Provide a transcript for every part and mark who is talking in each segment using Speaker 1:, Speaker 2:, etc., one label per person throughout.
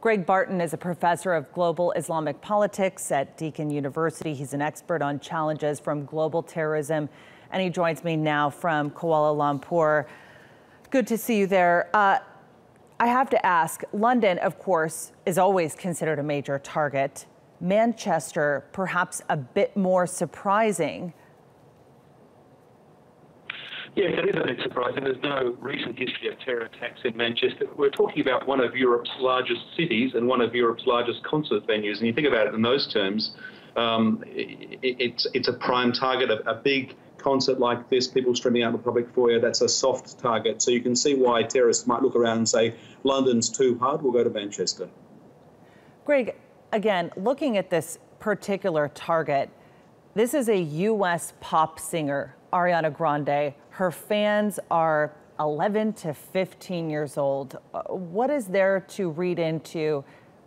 Speaker 1: Greg Barton is a professor of global Islamic politics at Deakin University. He's an expert on challenges from global terrorism, and he joins me now from Kuala Lumpur. Good to see you there. I have to ask, London, of course, is always considered a major target. Manchester, perhaps a bit more surprising.
Speaker 2: Yes, it is a bit surprising. There's no recent history of terror attacks in Manchester. We're talking about one of Europe's largest cities and one of Europe's largest concert venues. And you think about it in those terms, it's a prime target. A big concert like this, people streaming out in the public foyer, that's a soft target. So you can see why terrorists might look around and say, London's too hard, we'll go to Manchester.
Speaker 1: Greg, again, looking at this particular target, this is a U.S. pop singer, Ariana Grande. Her fans are 11 to 15 years old. What is there to read into,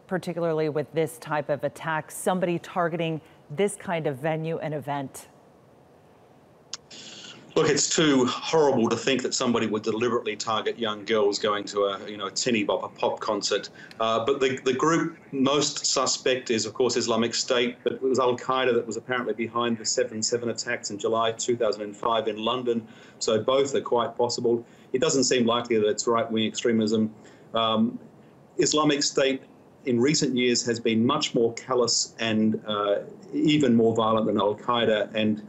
Speaker 1: particularly with this type of attack, somebody targeting this kind of venue and event?
Speaker 3: Look, it's too horrible to think that somebody would deliberately target young girls going to a tinny bop, a pop concert. But the group most suspect is, of course, Islamic State, but it was Al-Qaeda that was apparently behind the 7/7 attacks in July 2005 in London. So both are quite possible. It doesn't seem likely that it's right-wing extremism. Islamic State in recent years has been much more callous and even more violent than Al-Qaeda, and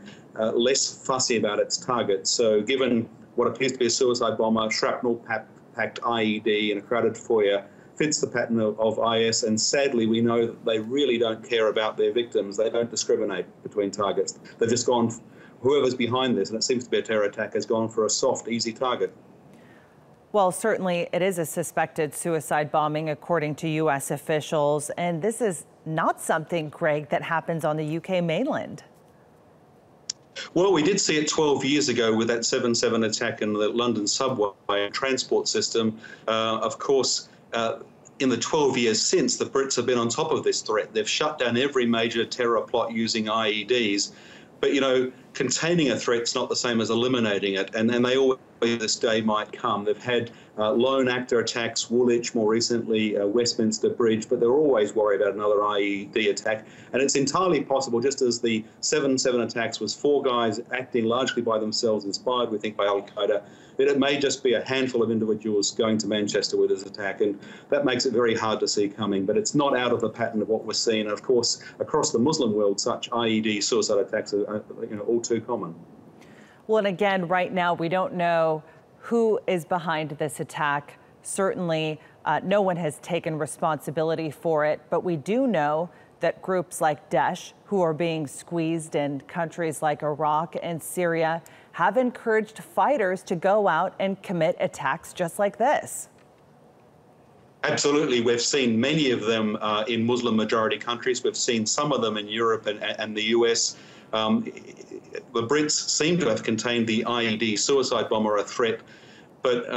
Speaker 3: less fussy about its targets. So given what appears to be a suicide bomber, shrapnel-packed IED in a crowded foyer, fits the pattern of IS, and sadly we know that they really don't care about their victims. They don't discriminate between targets. They've just gone, whoever's behind this, and it seems to be a terror attack, has gone for a soft, easy target.
Speaker 1: Well, certainly it is a suspected suicide bombing, according to U.S. officials, and this is not something, Greg, that happens on the UK mainland.
Speaker 3: Well, we did see it 12 years ago with that 7/7 attack in the London subway and transport system. Of course, in the 12 years since, the Brits have been on top of this threat. They've shut down every major terror plot using IEDs. But, you know, containing a threat's not the same as eliminating it. And they always, this day might come. They've had lone actor attacks, Woolwich more recently, Westminster Bridge, but they're always worried about another IED attack. And it's entirely possible, just as the 7/7 attacks was four guys acting largely by themselves, inspired, we think, by Al-Qaeda, that it may just be a handful of individuals going to Manchester with this attack. And that makes it very hard to see coming. But it's not out of the pattern of what we're seeing. And of course, across the Muslim world, such IED suicide attacks are all too common.
Speaker 1: Well, and again, right now, we don't know who is behind this attack. Certainly, no one has taken responsibility for it, but we do know that groups like Daesh, who are being squeezed in countries like Iraq and Syria, have encouraged fighters to go out and commit attacks just like this.
Speaker 3: Absolutely. We've seen many of them in Muslim majority countries. We've seen some of them in Europe and the US. The Brits seem to have contained the IED suicide bomber a threat. But,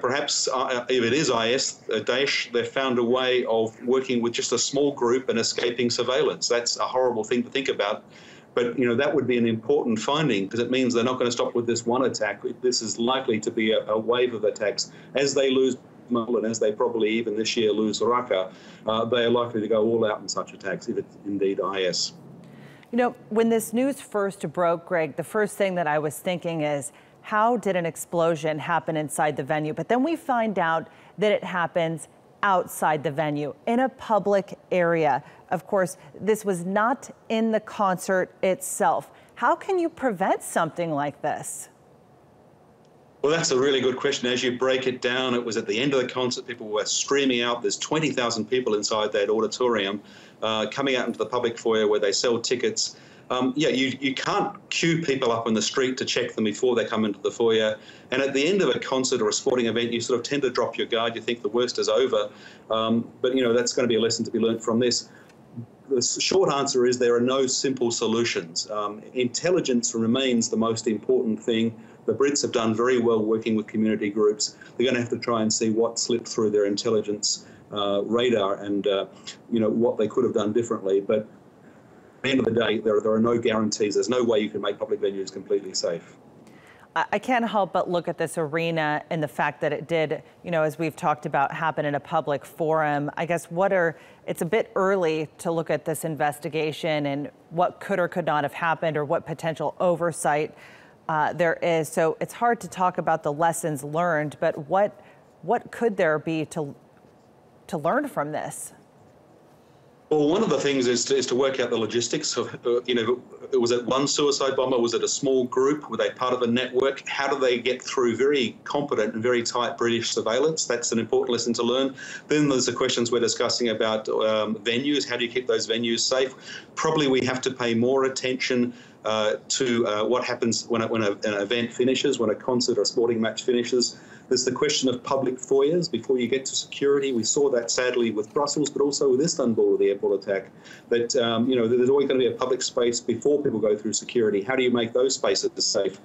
Speaker 3: perhaps if it is IS, Daesh, they've found a way of working with just a small group and escaping surveillance. That's a horrible thing to think about. But, that would be an important finding, because it means they're not going to stop with this one attack. This is likely to be a wave of attacks. As they lose Mosul, and as they probably even this year lose Raqqa, they are likely to go all out in such attacks if it's indeed IS.
Speaker 1: When this news first broke, Greg, the first thing that I was thinking is, how did an explosion happen inside the venue? But then we find out that it happens outside the venue, in a public area. Of course, this was not in the concert itself. How can you prevent something like this?
Speaker 3: Well, that's a really good question. As you break it down, it was at the end of the concert, people were streaming out. There's 20,000 people inside that auditorium coming out into the public foyer where they sell tickets. You can't queue people up on the street to check them before they come into the foyer. And at the end of a concert or a sporting event, you sort of tend to drop your guard. You think the worst is over. But that's going to be a lesson to be learned from this. The short answer is there are no simple solutions. Intelligence remains the most important thing. The Brits have done very well working with community groups. They're going to have to try and see what slipped through their intelligence radar and, what they could have done differently. But at the end of the day, there are no guarantees. There's no way you can make public venues completely safe.
Speaker 1: I can't help but look at this arena and the fact that it did, as we've talked about, happen in a public forum. I guess it's a bit early to look at this investigation and what could or could not have happened or what potential oversight there is. So it's hard to talk about the lessons learned, but what could there be to learn from this?
Speaker 3: Well, one of the things is to work out the logistics of, was it one suicide bomber? Was it a small group? Were they part of a network? How do they get through very competent and very tight British surveillance? That's an important lesson to learn. Then there's the questions we're discussing about venues. How do you keep those venues safe? Probably we have to pay more attention to what happens when an event finishes, when a concert or sporting match finishes. There's the question of public foyers before you get to security. We saw that sadly with Brussels, but also with Istanbul, with the airport attack. That there's always going to be a public space before people go through security. How do you make those spaces safe?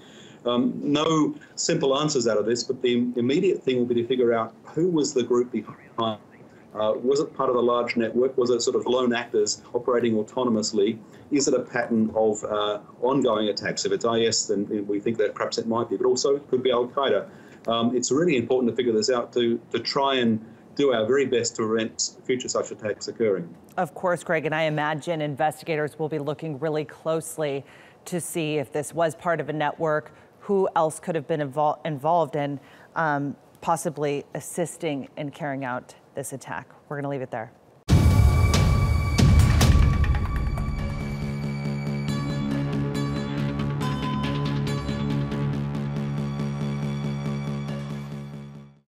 Speaker 3: No simple answers out of this, but the immediate thing will be to figure out who was the group behind. Was it part of a large network? Was it sort of lone actors operating autonomously? Is it a pattern of ongoing attacks? If it's IS, then we think that perhaps it might be, but also it could be Al-Qaeda. It's really important to figure this out to try and do our very best to prevent future such attacks occurring.
Speaker 1: Of course, Greg, and I imagine investigators will be looking really closely to see if this was part of a network, who else could have been involved in possibly assisting in carrying out this attack. We're going to leave it there.